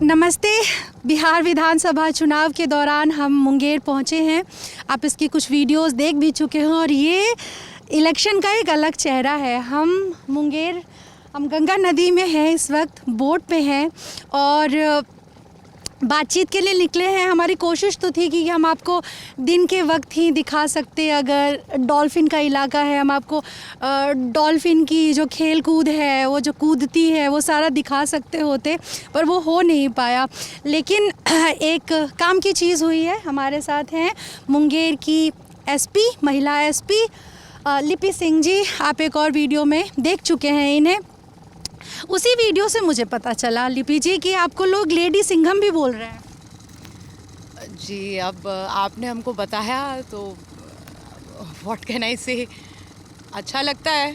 नमस्ते। बिहार विधानसभा चुनाव के दौरान हम मुंगेर पहुंचे हैं। आप इसकी कुछ वीडियोस देख भी चुके हैं और ये इलेक्शन का एक अलग चेहरा है। हम गंगा नदी में हैं, इस वक्त बोट पे हैं और बातचीत के लिए निकले हैं। हमारी कोशिश तो थी कि हम आपको दिन के वक्त ही दिखा सकते, अगर डॉल्फिन का इलाका है हम आपको डॉल्फिन की जो खेल कूद है, वो जो कूदती है, वो सारा दिखा सकते होते, पर वो हो नहीं पाया। लेकिन एक काम की चीज़ हुई है। हमारे साथ हैं मुंगेर की एसपी, महिला एसपी लिपि सिंह जी। आप एक और वीडियो में देख चुके हैं इन्हें। उसी वीडियो से मुझे पता चला लिपि जी कि आपको लोग लेडी सिंघम भी बोल रहे हैं। जी, अब आपने हमको बताया तो व्हाट कैन आई से। अच्छा लगता है,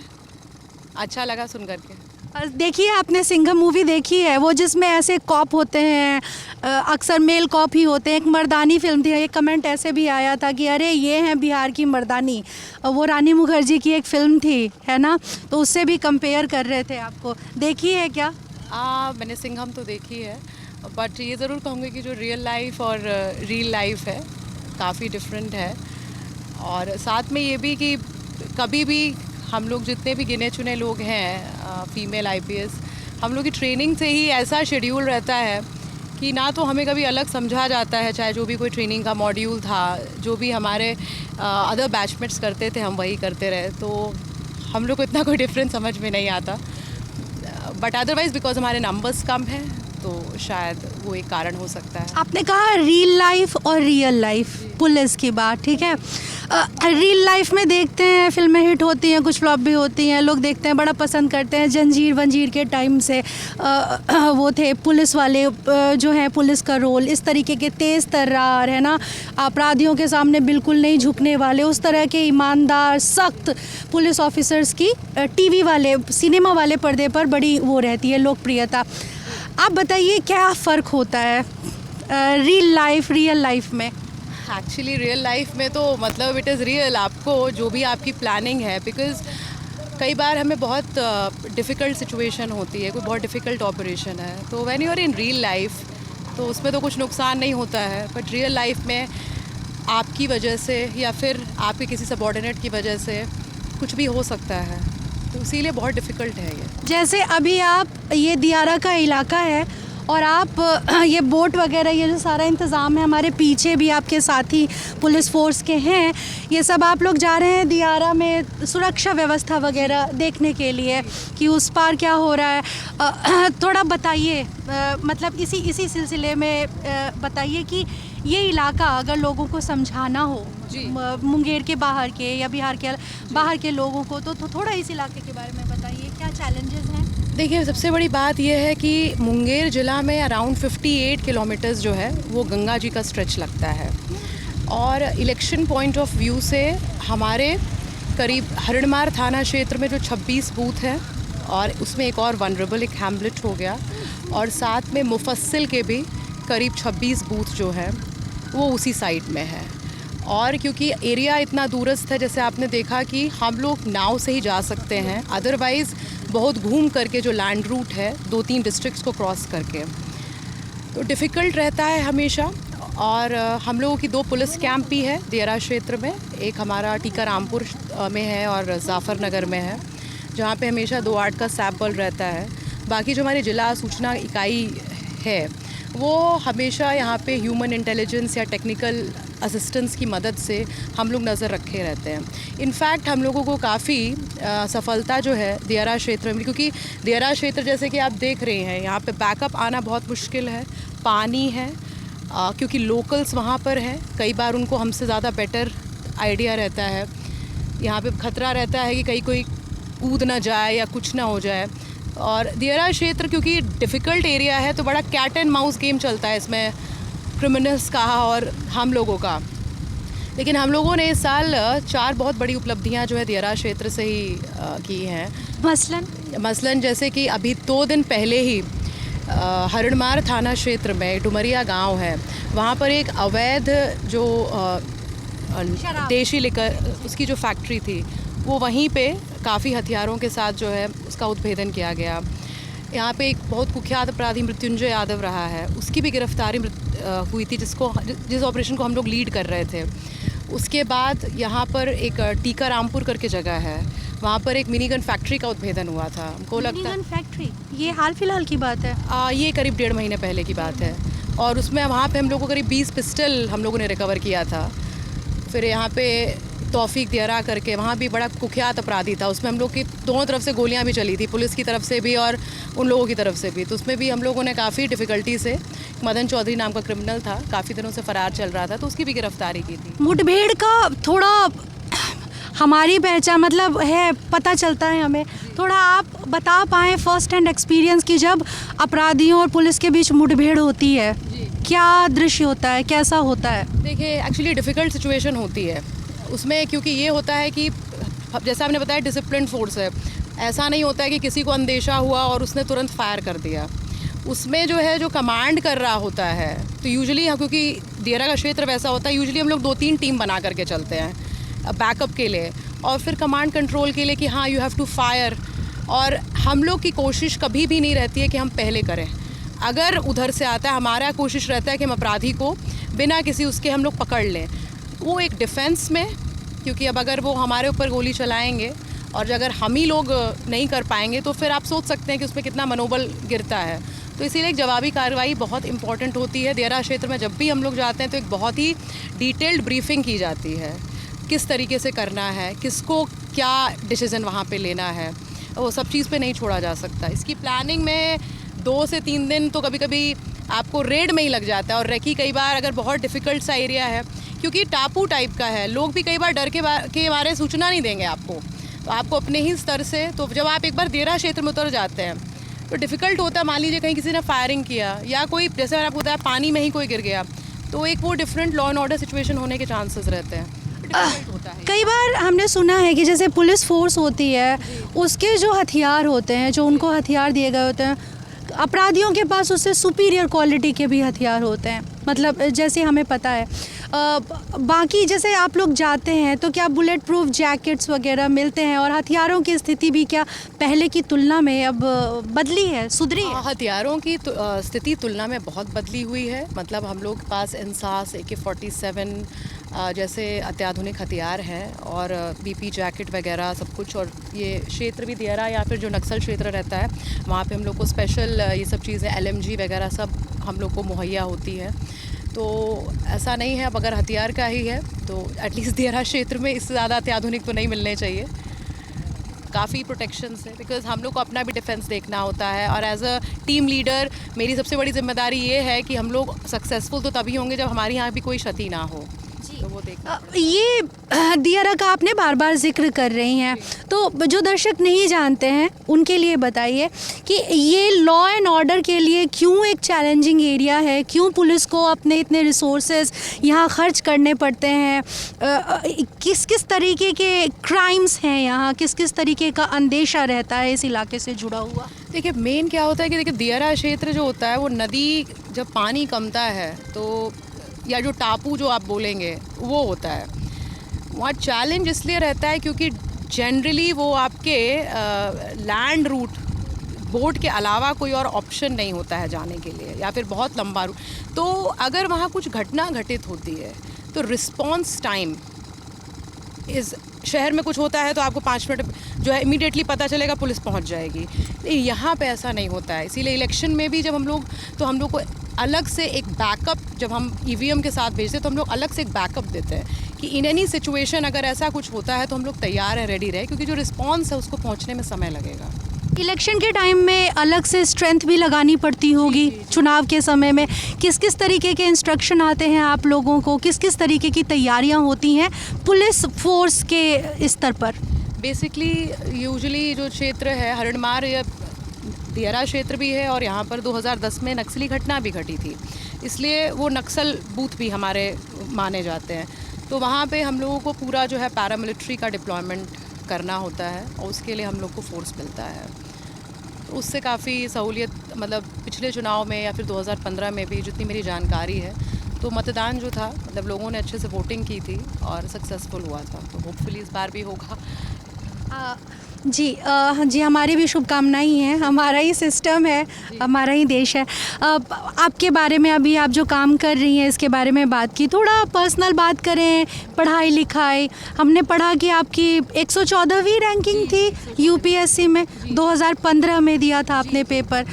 अच्छा लगा सुन करके। देखिए, आपने सिंघम मूवी देखी है, वो जिसमें ऐसे कॉप होते हैं, अक्सर मेल कॉप ही होते हैं। एक मर्दानी फिल्म थी, एक कमेंट ऐसे भी आया था कि अरे ये हैं बिहार की मर्दानी। वो रानी मुखर्जी की एक फ़िल्म थी, है ना, तो उससे भी कंपेयर कर रहे थे आपको। देखी है क्या? मैंने सिंघम तो देखी है, बट ये ज़रूर कहूँगी कि जो रियल लाइफ और रील लाइफ है काफ़ी डिफरेंट है। और साथ में ये भी कि कभी भी हम लोग जितने भी गिने चुने लोग हैं फीमेल आईपीएस, हम लोग की ट्रेनिंग से ही ऐसा शेड्यूल रहता है कि ना तो हमें कभी अलग समझा जाता है, चाहे जो भी कोई ट्रेनिंग का मॉड्यूल था, जो भी हमारे अदर बैचमेट्स करते थे हम वही करते रहे, तो हम लोग को इतना कोई डिफरेंस समझ में नहीं आता। बट अदरवाइज़ बिकॉज हमारे नंबर्स कम हैं तो शायद वो एक कारण हो सकता है। आपने कहा रियल लाइफ और रियल लाइफ, पुलिस की बात, ठीक है। रियल लाइफ में देखते हैं फिल्में हिट होती हैं, कुछ फ्लॉप भी होती हैं, लोग देखते हैं, बड़ा पसंद करते हैं। जंजीर वंजीर के टाइम से वो थे पुलिस वाले, जो है पुलिस का रोल इस तरीके के तेज़ तर्रार, है ना, अपराधियों के सामने बिल्कुल नहीं झुकने वाले, उस तरह के ईमानदार सख्त पुलिस ऑफिसर्स की टीवी वाले, सिनेमा वाले पर्दे पर बड़ी वो रहती है लोकप्रियता। आप बताइए क्या फ़र्क होता है रियल लाइफ में? एक्चुअली रियल लाइफ में तो मतलब इट इज़ रियल, आपको जो भी आपकी प्लानिंग है, बिकॉज़ कई बार हमें बहुत डिफ़िकल्ट सिचुएशन होती है, कोई बहुत डिफ़िकल्ट ऑपरेशन है, तो when you are in real life तो उसमें तो कुछ नुकसान नहीं होता है। बट रियल लाइफ में आपकी वजह से या फिर आपके किसी सबऑर्डिनेट की वजह से कुछ भी हो सकता है, तो इसीलिए बहुत डिफ़िकल्ट है ये। जैसे अभी आप, ये दियारा का इलाका है और आप ये बोट वगैरह, ये जो सारा इंतज़ाम है, हमारे पीछे भी आपके साथी पुलिस फोर्स के हैं, ये सब आप लोग जा रहे हैं दियारा में सुरक्षा व्यवस्था वगैरह देखने के लिए कि उस पार क्या हो रहा है। थोड़ा बताइए, मतलब इसी सिलसिले में बताइए कि ये इलाका अगर लोगों को समझाना हो, मुंगेर के बाहर के या बिहार के बाहर के लोगों को, तो थोड़ा इस इलाके के बारे में बताइए, क्या चैलेंजेस हैं? देखिए, सबसे बड़ी बात यह है कि मुंगेर ज़िला में अराउंड 58 किलोमीटर्स जो है वो गंगा जी का स्ट्रेच लगता है। और इलेक्शन पॉइंट ऑफ व्यू से हमारे करीब हरिणमार थाना क्षेत्र में जो 26 बूथ हैं और उसमें एक और वनरेबल, एक हैमलेट हो गया, और साथ में मुफस्सिल के भी करीब 26 बूथ जो है वो उसी साइड में है। और क्योंकि एरिया इतना दूरस्थ है, जैसे आपने देखा कि हम लोग नाव से ही जा सकते हैं, अदरवाइज़ बहुत घूम करके जो लैंड रूट है 2-3 डिस्ट्रिक्ट्स को क्रॉस करके, तो डिफ़िकल्ट रहता है हमेशा। और हम लोगों की 2 पुलिस कैंप भी है दियारा क्षेत्र में, एक हमारा टीकारामपुर में है और जाफ़र नगर में है, जहाँ पे हमेशा 2-8 का सैप बल रहता है। बाकी जो हमारी जिला सूचना इकाई है वो हमेशा यहाँ पे ह्यूमन इंटेलिजेंस या टेक्निकल असिस्टेंस की मदद से हम लोग नज़र रखे रहते हैं। इनफैक्ट हम लोगों को काफ़ी सफलता जो है दियारा क्षेत्र में, क्योंकि दियारा क्षेत्र जैसे कि आप देख रहे हैं यहाँ पे बैकअप आना बहुत मुश्किल है, पानी है, क्योंकि लोकल्स वहाँ पर हैं, कई बार उनको हमसे ज़्यादा बेटर आइडिया रहता है। यहाँ पे खतरा रहता है कि कहीं कोई कूद ना जाए या कुछ ना हो जाए। और दियारा क्षेत्र क्योंकि डिफ़िकल्ट एरिया है तो बड़ा कैट एंड माउस गेम चलता है इसमें, क्रिमिनल्स का और हम लोगों का। लेकिन हम लोगों ने इस साल 4 बहुत बड़ी उपलब्धियां जो है दियारा क्षेत्र से ही की हैं। मसलन जैसे कि अभी 2 दिन पहले ही हरिणमार थाना क्षेत्र में डुमरिया गांव है, वहाँ पर एक अवैध जो देशी लिकर उसकी जो फैक्ट्री थी वो वहीं पे काफ़ी हथियारों के साथ जो है उसका उद्भेदन किया गया। यहाँ पे एक बहुत कुख्यात अपराधी मृत्युंजय यादव रहा है, उसकी भी गिरफ्तारी हुई थी, जिस ऑपरेशन को हम लोग लीड कर रहे थे। उसके बाद यहाँ पर एक टीका रामपुर करके जगह है, वहाँ पर एक मिनी गन फैक्ट्री का उद्भेदन हुआ था। हमको लगता है फैक्ट्री ये हाल फिलहाल की बात है। ये करीब 1.5 महीने पहले की बात है। और उसमें वहाँ पे हम लोगों को करीब 20 पिस्टल हम लोगों ने रिकवर किया था। फिर यहाँ पे तौफीक दियारा करके वहाँ भी बड़ा कुख्यात अपराधी था, उसमें हम लोग की दोनों तरफ से गोलियाँ भी चली थी, पुलिस की तरफ से भी और उन लोगों की तरफ से भी। तो उसमें भी हम लोगों ने काफ़ी डिफ़िकल्टी से, मदन चौधरी नाम का क्रिमिनल था, काफ़ी दिनों से फ़रार चल रहा था, तो उसकी भी गिरफ्तारी की थी। मुठभेड़ का थोड़ा हमारी पहचान मतलब है, पता चलता है हमें, थोड़ा आप बता पाएँ फर्स्ट हैंड एक्सपीरियंस की जब अपराधियों और पुलिस के बीच मुठभेड़ होती है, क्या दृश्य होता है, कैसा होता है? देखिए, एक्चुअली डिफ़िकल्ट सिचुएशन होती है उसमें, क्योंकि ये होता है कि जैसा आपने बताया डिसिप्लिन फोर्स है, ऐसा नहीं होता है कि किसी को अंदेशा हुआ और उसने तुरंत फायर कर दिया। उसमें जो है, जो कमांड कर रहा होता है, तो यूजुअली क्योंकि दियारा का क्षेत्र वैसा होता है, यूजुअली हम लोग 2-3 टीम बना करके चलते हैं बैकअप के लिए और फिर कमांड कंट्रोल के लिए कि हाँ यू हैव टू फायर। और हम लोग की कोशिश कभी भी नहीं रहती है कि हम पहले करें। अगर उधर से आता है, हमारा कोशिश रहता है कि हम अपराधी को बिना किसी उसके हम लोग पकड़ लें, वो एक डिफेंस में, क्योंकि अब अगर वो हमारे ऊपर गोली चलाएंगे और अगर हम ही लोग नहीं कर पाएंगे तो फिर आप सोच सकते हैं कि उसमें कितना मनोबल गिरता है। तो इसीलिए एक जवाबी कार्रवाई बहुत इंपॉर्टेंट होती है। दियारा क्षेत्र में जब भी हम लोग जाते हैं तो एक बहुत ही डिटेल्ड ब्रीफिंग की जाती है, किस तरीके से करना है, किसको क्या डिसीज़न वहाँ पे लेना है, वो सब चीज़ पे नहीं छोड़ा जा सकता। इसकी प्लानिंग में 2 से 3 दिन तो कभी कभी आपको रेड में ही लग जाता है। और रेकी कई बार अगर बहुत डिफ़िकल्ट सा एरिया है, क्योंकि टापू टाइप का है, लोग भी कई बार डर के बारे सूचना नहीं देंगे आपको, तो आपको अपने ही स्तर से, तो जब आप एक बार दियारा क्षेत्र में उतर जाते हैं तो डिफ़िकल्ट होता है। मान लीजिए कहीं किसी ने फायरिंग किया या कोई, जैसे मैंने आपको बताया, पानी में ही कोई गिर गया, तो एक वो different law and order situation होने के चांसेस रहते हैं। होता है। कई बार हमने सुना है कि जैसे पुलिस फोर्स होती है, उसके जो हथियार होते हैं, जो उनको हथियार दिए गए होते हैं, अपराधियों के पास उससे सुपीरियर क्वालिटी के भी हथियार होते हैं, मतलब जैसे हमें पता है। बाकी जैसे आप लोग जाते हैं तो क्या बुलेट प्रूफ जैकेट्स वगैरह मिलते हैं, और हथियारों की स्थिति भी क्या पहले की तुलना में अब बदली है, सुधरी है? हथियारों की स्थिति तुलना में बहुत बदली हुई है। मतलब हम लोग के पास इंसास, AK-47 जैसे अत्याधुनिक हथियार हैं और BP जैकेट वगैरह सब कुछ। और ये क्षेत्र भी दियारा या फिर जो नक्सल क्षेत्र रहता है, वहाँ पे हम लोग को स्पेशल ये सब चीज़ें LMG वगैरह सब हम लोग को मुहैया होती है। तो ऐसा नहीं है, अब अगर हथियार का ही है तो एटलीस्ट दियारा क्षेत्र में इससे ज़्यादा अत्याधुनिक तो नहीं मिलने चाहिए। काफ़ी प्रोटेक्शन है, बिकॉज हम लोग को अपना भी डिफेंस देखना होता है। और एज अ टीम लीडर मेरी सबसे बड़ी जिम्मेदारी ये है कि हम लोग सक्सेसफुल तो तभी होंगे जब हमारे यहाँ भी कोई क्षति ना हो, तो वो देखना। ये दियारा का आपने बार बार जिक्र कर रही हैं, तो जो दर्शक नहीं जानते हैं उनके लिए बताइए कि ये लॉ एंड ऑर्डर के लिए क्यों एक चैलेंजिंग एरिया है, क्यों पुलिस को अपने इतने रिसोर्सेज यहाँ खर्च करने पड़ते हैं, किस किस तरीके के क्राइम्स हैं यहाँ, किस किस तरीके का अंदेशा रहता है इस इलाके से जुड़ा हुआ? देखिए, मेन क्या होता है कि देखिए दियारा क्षेत्र जो होता है, वो नदी जब पानी कमता है तो, या जो टापू जो आप बोलेंगे वो होता है, वहाँ चैलेंज इसलिए रहता है क्योंकि जनरली वो आपके लैंड रूट, बोट के अलावा कोई और ऑप्शन नहीं होता है जाने के लिए, या फिर बहुत लंबा रूट। तो अगर वहाँ कुछ घटना घटित होती है तो रिस्पॉन्स टाइम इस शहर में कुछ होता है तो आपको 5 मिनट जो है इमीडिएटली पता चलेगा, पुलिस पहुंच जाएगी। यहाँ पे ऐसा नहीं होता है। इसीलिए इलेक्शन में भी जब हम लोग को अलग से एक बैकअप, जब हम EVM के साथ भेजते हैं तो हम लोग अलग से एक बैकअप देते हैं कि इन एनी सिचुएशन अगर ऐसा कुछ होता है तो हम लोग तैयार है, रेडी रहे, क्योंकि जो रिस्पॉन्स है उसको पहुँचने में समय लगेगा। इलेक्शन के टाइम में अलग से स्ट्रेंथ भी लगानी पड़ती होगी। चुनाव के समय में किस किस तरीके के इंस्ट्रक्शन आते हैं आप लोगों को, किस किस तरीके की तैयारियां होती हैं पुलिस फोर्स के स्तर पर? बेसिकली यूजुअली जो क्षेत्र है, हरिणमार या दियारा क्षेत्र भी है, और यहाँ पर 2010 में नक्सली घटना भी घटी थी, इसलिए वो नक्सल बूथ भी हमारे माने जाते हैं। तो वहाँ पे हम लोगों को पूरा जो है पैरामिलिट्री का डिप्लॉयमेंट करना होता है और उसके लिए हम लोग को फोर्स मिलता है। तो उससे काफ़ी सहूलियत, मतलब पिछले चुनाव में या फिर 2015 में भी जितनी मेरी जानकारी है, तो मतदान जो था, मतलब लोगों ने अच्छे से वोटिंग की थी और सक्सेसफुल हुआ था। तो होपफुली इस बार भी होगा। जी जी, हमारी भी शुभकामनाएं ही हैं। हमारा ही सिस्टम है, हमारा ही देश है। आपके बारे में अभी आप जो काम कर रही हैं इसके बारे में बात की, थोड़ा पर्सनल बात करें। पढ़ाई लिखाई, हमने पढ़ा कि आपकी 114वीं रैंकिंग थी यूपीएससी में, 2015 में दिया था आपने पेपर।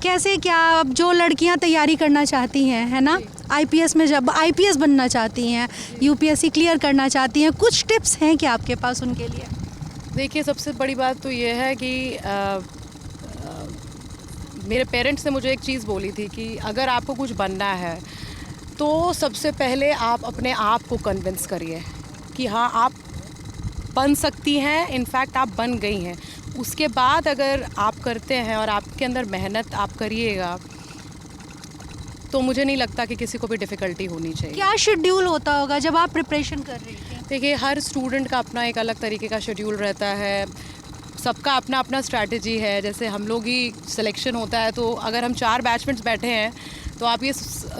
कैसे क्या, अब जो लड़कियां तैयारी करना चाहती हैं, है ना, आईपीएस में, जब आईपीएस बनना चाहती हैं, यूपीएससी क्लियर करना चाहती हैं, कुछ टिप्स हैं क्या आपके पास उनके लिए? देखिए, सबसे बड़ी बात तो ये है कि मेरे पेरेंट्स ने मुझे एक चीज़ बोली थी कि अगर आपको कुछ बनना है तो सबसे पहले आप अपने आप को कन्विंस करिए कि हाँ, आप बन सकती हैं। इनफैक्ट आप बन गई हैं। उसके बाद अगर आप करते हैं और आपके अंदर मेहनत आप करिएगा तो मुझे नहीं लगता कि किसी को भी डिफ़िकल्टी होनी चाहिए। क्या शेड्यूल होता होगा जब आप प्रिपरेशन कर रही थी? देखिए, हर स्टूडेंट का अपना एक अलग तरीके का शेड्यूल रहता है, सबका अपना अपना स्ट्रैटेजी है। जैसे हम लोग ही सिलेक्शन होता है तो अगर हम 4 बैचमेट्स बैठे हैं तो आप ये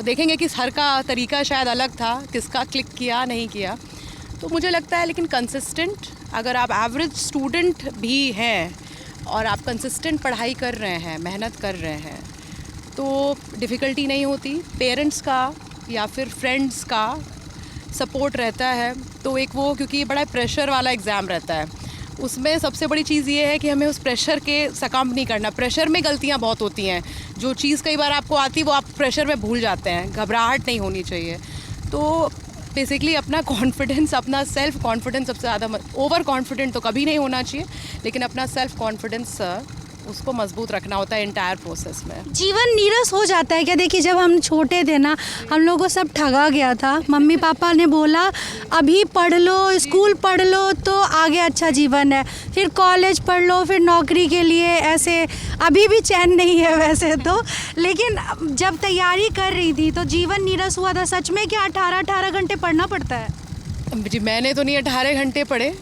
देखेंगे कि हर का तरीका शायद अलग था, किसका क्लिक किया नहीं किया। तो मुझे लगता है, लेकिन कंसिस्टेंट, अगर आप एवरेज स्टूडेंट भी हैं और आप कंसिस्टेंट पढ़ाई कर रहे हैं, मेहनत कर रहे हैं, तो डिफ़िकल्टी नहीं होती। पेरेंट्स का या फिर फ्रेंड्स का सपोर्ट रहता है तो एक वो, क्योंकि ये बड़ा प्रेशर वाला एग्ज़ाम रहता है, उसमें सबसे बड़ी चीज़ ये है कि हमें उस प्रेशर के सकम्ब नहीं करना। प्रेशर में गलतियाँ बहुत होती हैं, जो चीज़ कई बार आपको आती वो आप प्रेशर में भूल जाते हैं। घबराहट नहीं होनी चाहिए। तो बेसिकली अपना कॉन्फिडेंस, अपना सेल्फ़ कॉन्फिडेंस सबसे ज़्यादा, ओवर कॉन्फिडेंट तो कभी नहीं होना चाहिए, लेकिन अपना सेल्फ़ कॉन्फिडेंस उसको मजबूत रखना होता है इंटायर प्रोसेस में। जीवन नीरस हो जाता है क्या? देखिए, जब हम छोटे थे ना, हम लोगों को सब ठगा गया था। मम्मी पापा ने बोला अभी पढ़ लो, स्कूल पढ़ लो तो आगे अच्छा जीवन है, फिर कॉलेज पढ़ लो, फिर नौकरी के लिए, ऐसे अभी भी चैन नहीं है वैसे तो। लेकिन जब तैयारी कर रही थी तो जीवन नीरस हुआ था। सच में क्या 18 घंटे पढ़ना पड़ता है? जी, मैंने तो नहीं 18 घंटे पढ़े,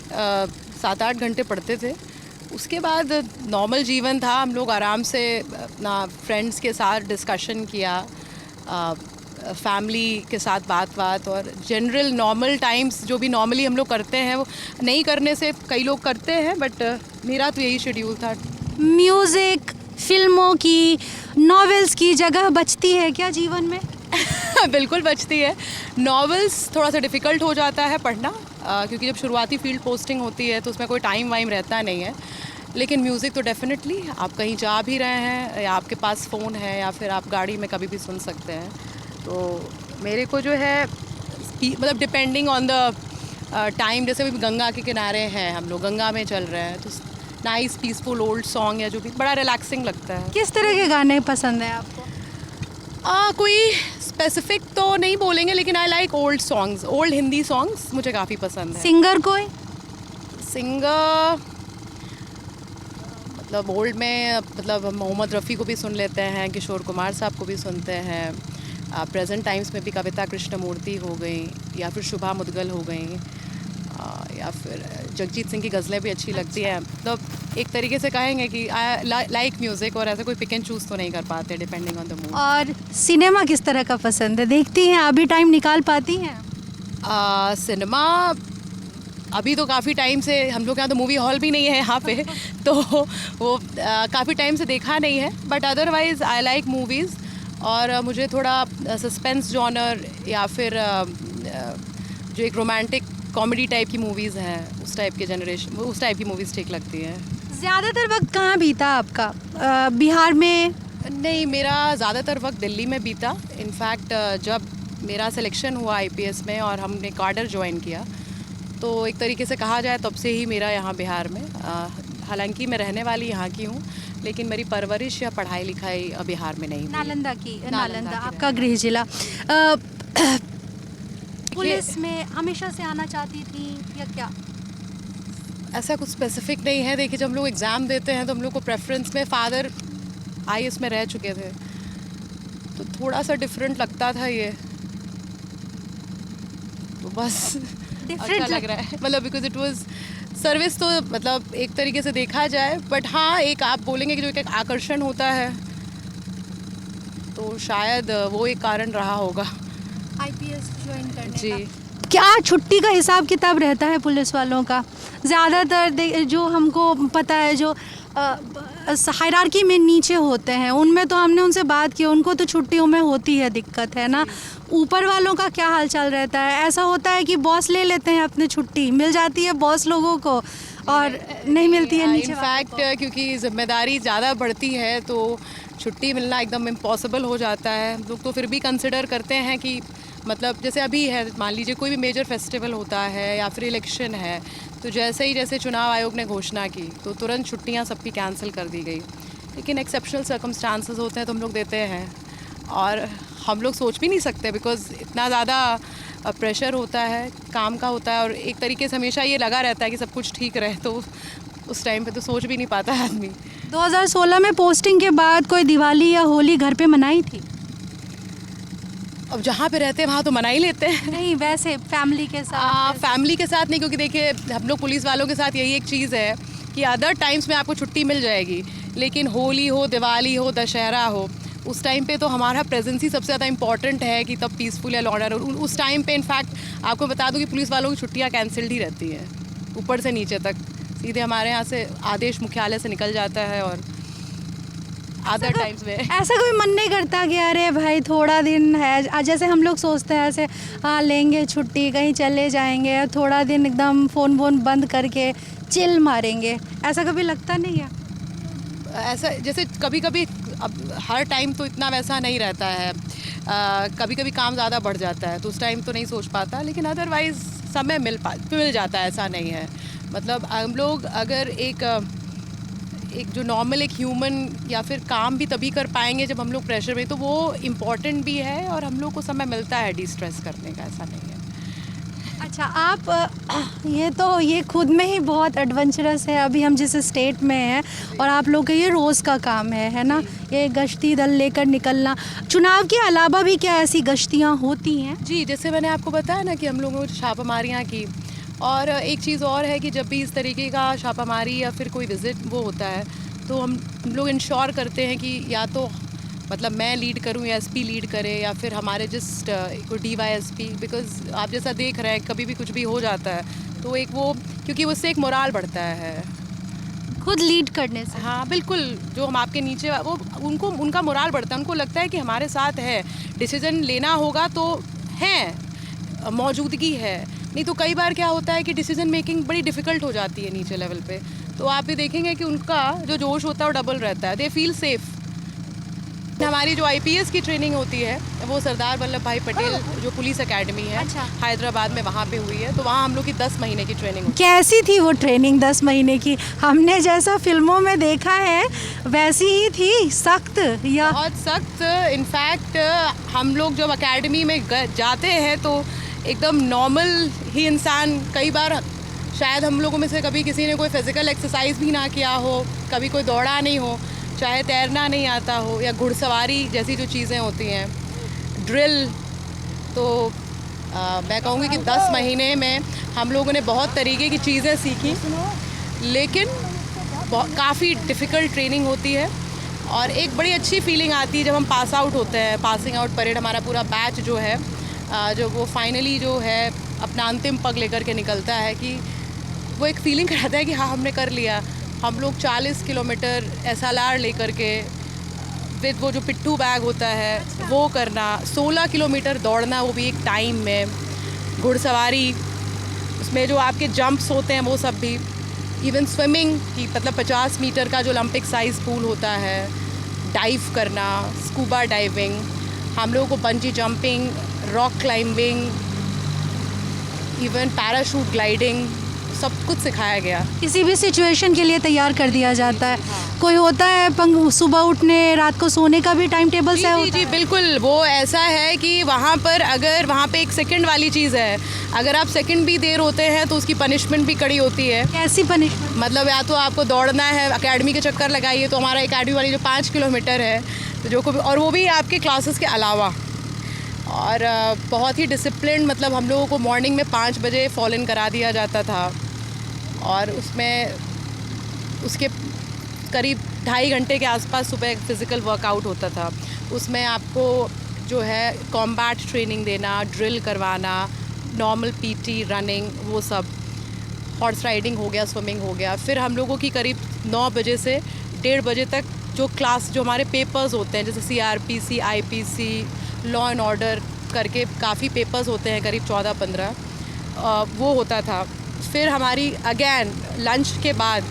7-8 घंटे पढ़ते थे। उसके बाद नॉर्मल जीवन था, हम लोग आराम से अपना फ्रेंड्स के साथ डिस्कशन किया, फैमिली के साथ बात और जनरल नॉर्मल टाइम्स जो भी नॉर्मली हम लोग करते हैं वो नहीं करने से कई लोग करते हैं, बट मेरा तो यही शेड्यूल था। म्यूज़िक, फिल्मों की, नॉवेल्स की जगह बचती है क्या जीवन में? बिल्कुल बचती है। नॉवेल्स थोड़ा सा डिफ़िकल्ट हो जाता है पढ़ना, क्योंकि जब शुरुआती फील्ड पोस्टिंग होती है तो उसमें कोई टाइम वाइम रहता नहीं है। लेकिन म्यूज़िक तो डेफिनेटली, आप कहीं जा भी रहे हैं या आपके पास फ़ोन है या फिर आप गाड़ी में कभी भी सुन सकते हैं। तो मेरे को जो है मतलब डिपेंडिंग ऑन द टाइम, जैसे भी गंगा के किनारे हैं, हम लोग गंगा में चल रहे हैं तो नाइस पीसफुल ओल्ड सॉन्ग या जो भी बड़ा रिलैक्सिंग लगता है। किस तरह के गाने पसंद हैं आपको? कोई स्पेसिफिक तो नहीं बोलेंगे, लेकिन I like old songs, old Hindi songs मुझे काफ़ी पसंद है। सिंगर कोई? सिंगर मतलब ओल्ड में मतलब मोहम्मद रफ़ी को भी सुन लेते हैं, किशोर कुमार साहब को भी सुनते हैं। प्रेजेंट टाइम्स में भी कविता कृष्णमूर्ति हो गई या फिर शुभा मुदगल हो गई, या फिर जगजीत सिंह की गज़लें भी अच्छी लगती हैं। मतलब एक तरीके से कहेंगे कि आई लाइक म्यूज़िक, और ऐसा कोई पिक एंड चूज़ तो नहीं कर पाते, डिपेंडिंग ऑन द मूड। और सिनेमा किस तरह का पसंद है? देखती हैं, अभी टाइम निकाल पाती हैं? सिनेमा अभी तो काफ़ी टाइम से, हम लोग यहाँ तो मूवी हॉल भी नहीं है यहाँ पे तो वो काफ़ी टाइम से देखा नहीं है, but otherwise I like movies. और मुझे थोड़ा सस्पेंस जॉनर या फिर जो एक रोमांटिक कॉमेडी टाइप की मूवीज़ हैं, उस टाइप के जनरेशन, उस टाइप की मूवीज़ ठीक लगती हैं। ज़्यादातर वक्त कहाँ बीता आपका? बिहार में? नहीं, मेरा ज़्यादातर वक्त दिल्ली में बीता। इनफैक्ट जब मेरा सिलेक्शन हुआ आईपीएस में और हमने कार्डर ज्वाइन किया, तो एक तरीके से कहा जाए तब से ही मेरा यहाँ बिहार में, हालांकि मैं रहने वाली यहाँ की हूँ, लेकिन मेरी परवरिश या पढ़ाई लिखाई बिहार में नहीं हुई। नालंदा की? नालंदा आपका गृह जिला। पुलिस में हमेशा से आना चाहती थी या क्या? ऐसा कुछ स्पेसिफिक नहीं है। देखिए, जब हम लोग एग्ज़ाम देते हैं तो हम लोग को प्रेफरेंस में, फादर आईएएस में रह चुके थे तो थोड़ा सा डिफरेंट लगता था ये, तो बस अच्छा लग रहा है, मतलब बिकॉज इट वाज सर्विस, तो मतलब एक तरीके से देखा जाए। बट हाँ, एक आप बोलेंगे कि जो एक आकर्षण होता है तो शायद वो एक कारण रहा होगा आईपीएस ज्वाइन करने जी। का। क्या छुट्टी का हिसाब किताब रहता है पुलिस वालों का? ज़्यादातर जो हमको पता है, जो हायरार्की में नीचे होते हैं, उनमें तो हमने उनसे बात की, उनको तो छुट्टियों में होती है दिक्कत, है ना? ऊपर वालों का क्या हालचाल रहता है? ऐसा होता है कि बॉस ले लेते हैं अपनी छुट्टी, मिल जाती है बॉस लोगों को और नहीं मिलती है नीचे वालों को। इनफैक्ट क्योंकि जिम्मेदारी ज़्यादा बढ़ती है तो छुट्टी मिलना एकदम इम्पॉसिबल हो जाता है। हम लोग तो फिर भी कंसिडर करते हैं कि मतलब जैसे अभी है, मान लीजिए कोई भी मेजर फेस्टिवल होता है या फिर इलेक्शन है, तो जैसे चुनाव आयोग ने घोषणा की तो तुरंत छुट्टियां सबकी कैंसिल कर दी गई। लेकिन एक्सेप्शनल सर्कमस्टांसेस होते हैं तो हम लोग देते हैं, और हम लोग सोच भी नहीं सकते बिकॉज़ इतना ज़्यादा प्रेशर होता है, काम का होता है, और एक तरीके से हमेशा ये लगा रहता है कि सब कुछ ठीक रहे, तो उस टाइम पे तो सोच भी नहीं पाता है आदमी। 2016 में पोस्टिंग के बाद कोई दिवाली या होली घर पे मनाई थी? अब जहाँ पे रहते हैं वहाँ तो मना ही लेते हैं। नहीं, वैसे फैमिली के साथ? फैमिली के साथ नहीं, क्योंकि देखिए हम लोग पुलिस वालों के साथ यही एक चीज़ है कि अदर टाइम्स में आपको छुट्टी मिल जाएगी, लेकिन होली हो, दिवाली हो, दशहरा हो, उस टाइम पे तो हमारा प्रेजेंस ही सबसे ज़्यादा इंपॉर्टेंट है कि तब पीसफुल या ऑर्डर। उस टाइम पे इनफैक्ट आपको बता दूं कि पुलिस वालों की छुट्टियां कैंसिल्ड ही रहती हैं, ऊपर से नीचे तक। सीधे हमारे यहाँ से आदेश मुख्यालय से निकल जाता है, और अदर टाइम्स में ऐसा कोई मन नहीं करता कि अरे भाई थोड़ा दिन है, जैसे हम लोग सोचते हैं ऐसे, हाँ लेंगे छुट्टी, कहीं चले जाएंगे, थोड़ा दिन एकदम फ़ोन वोन बंद करके चिल मारेंगे, ऐसा कभी लगता नहीं है? ऐसा जैसे कभी कभी, अब हर टाइम तो इतना वैसा नहीं रहता है, कभी कभी काम ज़्यादा बढ़ जाता है तो उस टाइम तो नहीं सोच पाता, लेकिन अदरवाइज़ समय मिल जाता है, ऐसा नहीं है। मतलब हम लोग अगर एक जो नॉर्मल एक ह्यूमन या फिर काम भी तभी कर पाएंगे जब हम लोग प्रेशर में, तो वो इम्पॉर्टेंट भी है और हम लोग को समय मिलता है डिस्ट्रेस करने का, ऐसा नहीं है। अच्छा, आप ये खुद में ही बहुत एडवेंचरस है। अभी हम जिस स्टेट में हैं और आप लोग का ये रोज़ का काम है ना, ये गश्ती दल लेकर निकलना। चुनाव के अलावा भी क्या ऐसी गश्तियाँ होती हैं? जी, जैसे मैंने आपको बताया ना कि हम लोगों ने छापामारियाँ की, और एक चीज़ और है कि जब भी इस तरीके का छापामारी या फिर कोई विज़िट वो होता है तो हम लोग इंश्योर करते हैं कि या तो मतलब मैं लीड करूं या एसपी लीड करे, या फिर हमारे जस्ट DYSP, बिकॉज़ आप जैसा देख रहे हैं कभी भी कुछ भी हो जाता है तो एक वो, क्योंकि उससे एक मोराल बढ़ता है खुद लीड करने से। हाँ बिल्कुल, जो हम आपके नीचे वो उनका मोराल बढ़ता है, उनको लगता है कि हमारे साथ है, डिसीजन लेना होगा तो है, मौजूदगी है। नहीं तो कई बार क्या होता है कि डिसीजन मेकिंग बड़ी डिफ़िकल्ट हो जाती है नीचे लेवल पे, तो आप ये देखेंगे कि उनका जो जोश होता है वो डबल रहता है, दे फील सेफ। हमारी जो IPS की ट्रेनिंग होती है वो सरदार वल्लभ भाई पटेल जो पुलिस एकेडमी है, अच्छा, हैदराबाद में, वहाँ पे हुई है, तो वहाँ हम लोग की 10 महीने की ट्रेनिंग होती कैसी थी वो ट्रेनिंग 10 महीने की? हमने जैसा फिल्मों में देखा है वैसी ही थी, सख्त या? बहुत सख्त। इनफैक्ट हम लोग जब एकेडमी में जाते हैं तो एकदम नॉर्मल ही इंसान, कई बार शायद हम लोगों में से कभी किसी ने कोई फिज़िकल एक्सरसाइज भी ना किया हो, कभी कोई दौड़ा नहीं हो, चाहे तैरना नहीं आता हो या घुड़सवारी जैसी जो चीज़ें होती हैं, ड्रिल, तो मैं कहूँगी कि 10 महीने में हम लोगों ने बहुत तरीके की चीज़ें सीखी, लेकिन काफ़ी डिफ़िकल्ट ट्रेनिंग होती है और एक बड़ी अच्छी फीलिंग आती है जब हम पास आउट होते हैं। पासिंग आउट परेड, हमारा पूरा बैच जो है जो वो फाइनली जो है अपना अंतिम पग लेकर के निकलता है, कि वो एक फीलिंग रहता है कि हाँ हमने कर लिया। हम लोग 40 किलोमीटर SLR लेकर के विद वो जो पिट्ठू बैग होता है वो करना, 16 किलोमीटर दौड़ना, वो भी एक टाइम में, घुड़सवारी, उसमें जो आपके जंप्स होते हैं वो सब भी, इवन स्विमिंग की मतलब 50 मीटर का जो ओलंपिक साइज़ पूल होता है, डाइव करना, स्कूबा डाइविंग, हम लोगों को bungee jumping, rock climbing, even parachute gliding, सब कुछ सिखाया गया। किसी भी सिचुएशन के लिए तैयार कर दिया जाता है। कोई होता है सुबह उठने, रात को सोने का भी टाइम टेबल से होता है? जी बिल्कुल, वो ऐसा है कि वहाँ पर अगर वहाँ पे एक सेकंड वाली चीज़ है, अगर आप सेकंड भी देर होते हैं तो उसकी पनिशमेंट भी कड़ी होती है। कैसी पनिशमेंट? मतलब या तो आपको दौड़ना है, एकेडमी के चक्कर लगाइए, तो हमारा एकेडमी वाली जो 5 किलोमीटर है, तो जो और वो भी आपके क्लासेस के अलावा, और बहुत ही डिसिप्लिन, मतलब हम लोगों को मॉर्निंग में 5 बजे फॉल इन करा दिया जाता था, और उसमें उसके करीब 2.5 घंटे के आसपास सुबह एक फ़िज़िकल वर्कआउट होता था। उसमें आपको जो है कॉम्बैट ट्रेनिंग देना, ड्रिल करवाना, नॉर्मल पीटी, रनिंग, वो सब, हॉर्स राइडिंग हो गया, स्विमिंग हो गया। फिर हम लोगों की करीब 9 बजे से 1:30 बजे तक जो क्लास, जो हमारे पेपर्स होते हैं, जैसे CRPC, IPC, law and order करके काफ़ी पेपर्स होते हैं, करीब 14-15, वो होता था। फिर हमारी अगेन लंच के बाद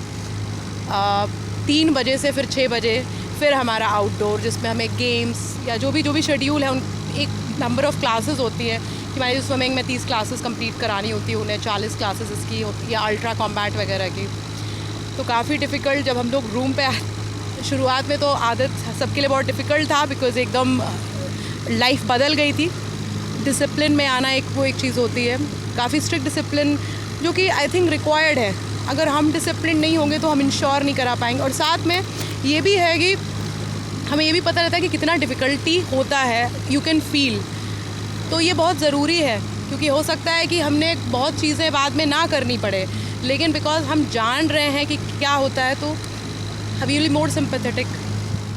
3 बजे से फिर 6 बजे फिर हमारा आउटडोर, जिसमें हमें गेम्स या जो भी शेड्यूल है, उन एक नंबर ऑफ़ क्लासेस होती है कि हमारी स्विमिंग में 30 क्लासेस कंप्लीट करानी होती है, उन्हें 40 क्लासेस इसकी होती है, या अल्ट्रा कॉम्बैट वगैरह की। तो काफ़ी डिफ़िकल्ट, जब हम लोग रूम पे शुरुआत में तो आदत सबके लिए बहुत डिफ़िकल्ट था, बिकॉज़ एकदम लाइफ बदल गई थी। डिसिप्लिन में आना एक चीज़ होती है, काफ़ी स्ट्रिक्ट डिसिप्लिन, जो कि आई थिंक रिक्वायर्ड है। अगर हम डिसिप्लिन नहीं होंगे तो हम इंश्योर नहीं करा पाएंगे। और साथ में ये भी है कि हमें ये भी पता रहता है कि कितना डिफ़िकल्टी होता है, यू कैन फील। तो ये बहुत ज़रूरी है, क्योंकि हो सकता है कि हमने बहुत चीज़ें बाद में ना करनी पड़े, लेकिन बिकॉज हम जान रहे हैं कि क्या होता है, तो वी विल मोर सिंपैथेटिक।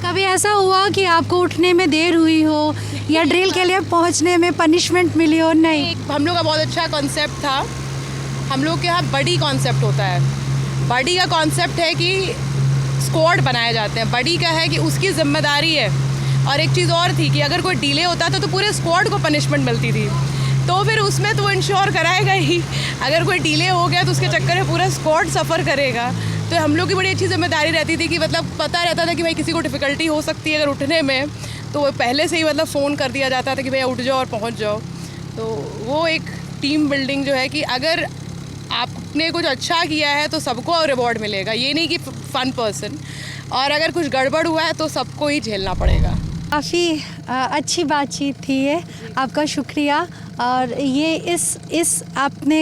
कभी ऐसा हुआ कि आपको उठने में देर हुई हो या ड्रिल के लिए पहुंचने में पनिशमेंट मिली हो? नहीं, हम लोग का बहुत अच्छा कॉन्सेप्ट था। हम लोग के यहाँ बडी कॉन्सेप्ट होता है। बडी का कॉन्सेप्ट है कि स्क्वाड बनाए जाते हैं। बडी का है कि उसकी जिम्मेदारी है। और एक चीज़ और थी कि अगर कोई डिले होता था तो पूरे स्क्वाड को पनिशमेंट मिलती थी। तो फिर उसमें तो वो इंश्योर कराएगा ही, अगर कोई डिले हो गया तो उसके चक्कर में पूरा स्क्वाड सफ़र करेगा। तो हम लोग की बड़ी अच्छी जिम्मेदारी रहती थी कि मतलब पता रहता था कि भाई किसी को डिफ़िकल्टी हो सकती है अगर उठने में, तो पहले से ही मतलब फ़ोन कर दिया जाता था कि भैया उठ जाओ और पहुँच जाओ। तो वो एक टीम बिल्डिंग जो है कि अगर आपने कुछ अच्छा किया है तो सबको रिवॉर्ड मिलेगा, ये नहीं कि फ़न पर्सन, और अगर कुछ गड़बड़ हुआ है तो सबको ही झेलना पड़ेगा। काफ़ी अच्छी बातचीत थी ये, आपका शुक्रिया। और ये इस आपने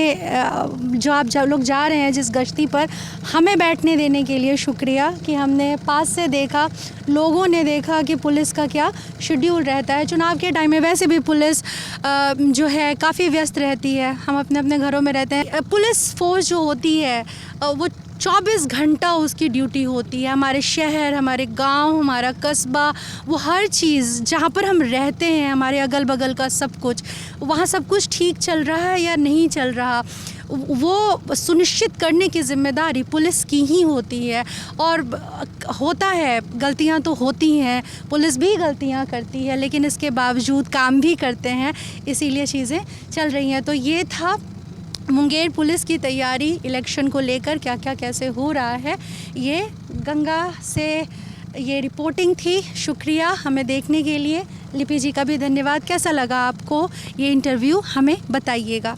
जो आप लोग जा रहे हैं जिस गश्ती पर, हमें बैठने देने के लिए शुक्रिया कि हमने पास से देखा, लोगों ने देखा कि पुलिस का क्या शेड्यूल रहता है। चुनाव के टाइम में वैसे भी पुलिस जो है काफ़ी व्यस्त रहती है, हम अपने अपने घरों में रहते हैं। पुलिस फोर्स जो होती है वो 24 घंटा उसकी ड्यूटी होती है। हमारे शहर, हमारे गांव, हमारा कस्बा, वो हर चीज़ जहाँ पर हम रहते हैं, हमारे अगल बगल का सब कुछ, वहाँ सब कुछ ठीक चल रहा है या नहीं चल रहा, वो सुनिश्चित करने की ज़िम्मेदारी पुलिस की ही होती है। और होता है, गलतियाँ तो होती हैं, पुलिस भी गलतियाँ करती है, लेकिन इसके बावजूद काम भी करते हैं, इसीलिए चीज़ें चल रही हैं। तो ये था मुंगेर पुलिस की तैयारी इलेक्शन को लेकर, क्या क्या कैसे हो रहा है। ये गंगा से ये रिपोर्टिंग थी। शुक्रिया हमें देखने के लिए। लिपि जी का भी धन्यवाद। कैसा लगा आपको ये इंटरव्यू, हमें बताइएगा।